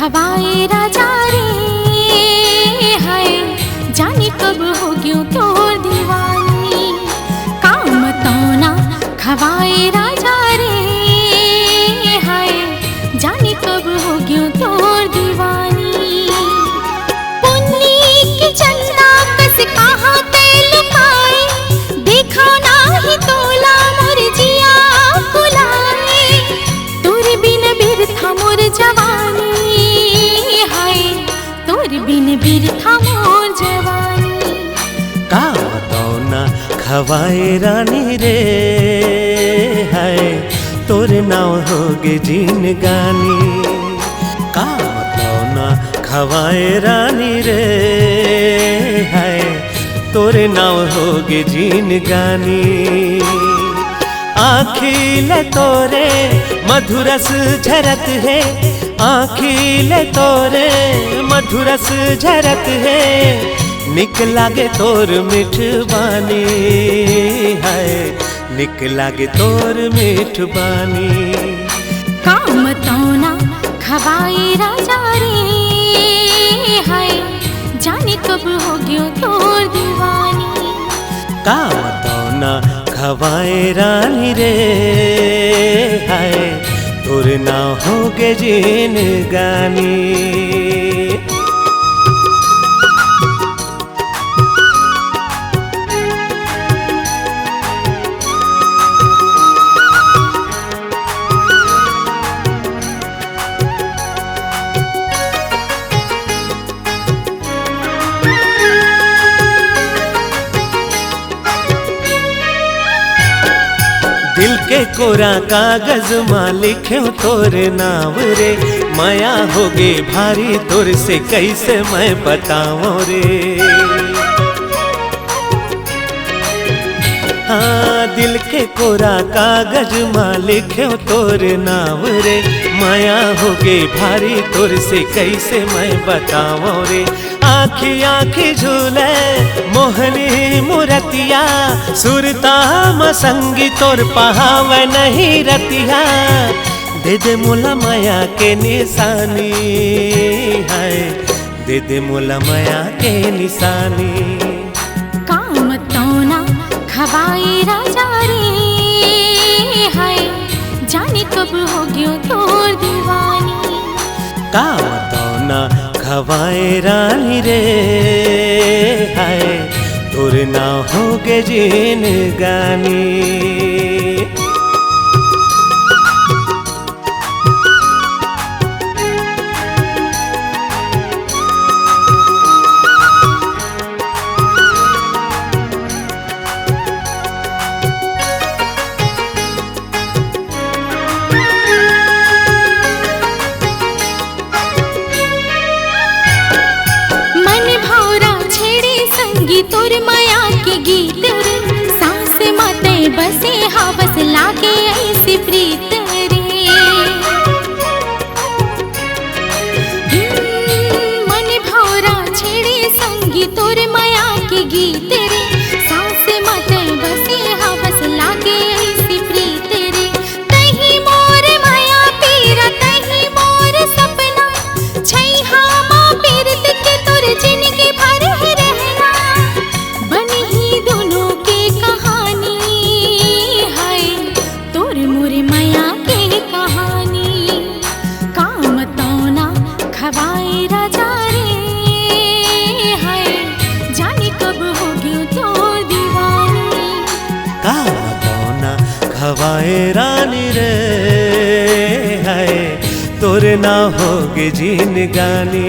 खवाए राजा रे हाय, जाने कब हो गयो तोर दीवानी। काम तो ना खवाए राजा रे हाय, जाने कब हो गयो तोर दीवानी। पुन्नी की चंदा कस कहाँ ते लुकाए, देखा ना ही तोला मोर जिया कुलाए। तोर बिन बिरथा मोर जवानी हाय, तोर बिन बिरथा मोर जवानी। काम तो ना खवाए रानी रे हाय, तोर नाव होगे जीन गानी। काम तो ना खवाए रानी रे हाय, तोर नाव होगे जीन गानी। आँखिले तोरे मधुरस झरत है, आँखिले तोरे मधुरस झरत है। निक लागे तोर मिठबानी है, निक लागे तोर मिठबानी। काम तो ना खवाए राजा रे हाय, जाने कब हो गयो तोर दीवानी। काम तो ना खवाए रानी रे हाय, तोर ना होगे जीन गानी। दिल के कोरा कागज मां लिख्यो तोर नाव रे, माया होगे भारी तोर से कैसे मैं बताऊं रे। हाँ दिल के कोरा कागज मां लिख्यो तोर नाव रे, माया होगे भारी तोर से कैसे मैं बताऊं रे। आँखी आँखी झूले मोहनी मूरतिया, सुरता मसंगी तोर पहाव नहीं रतिया। दे दे मोला माया के निशानी है, दे दे मोला माया के निशानी। काम तो ना खवाए राजा रे हाय, जाने कब हो गयो तोर दीवानी। काम तो ना खवाए रानी रे हाय, तोर ना होगे जीन गानी। तोर माया के गीत रे, सांस माते बसे हवस लागे ऐसी प्रीत रे। मन भौरा छेड़े संगी तोर माया के गीत रे, सांस माते बसे हवस लागे ऐसी प्रीत रे। तही मोर माया पीरा, तही मोर सपना, छैहा माँ पीरत के तोर जिनके भर रहना। बनी ही दोनों के कहानी है, तोर मोर माया के कहानी। काम तो ना खवाए राजा रे हाय, जाने कब हो गयो तोर दीवानी। काम तो ना खवाए रानी रे हाय, तोर ना होगे जीन गानी।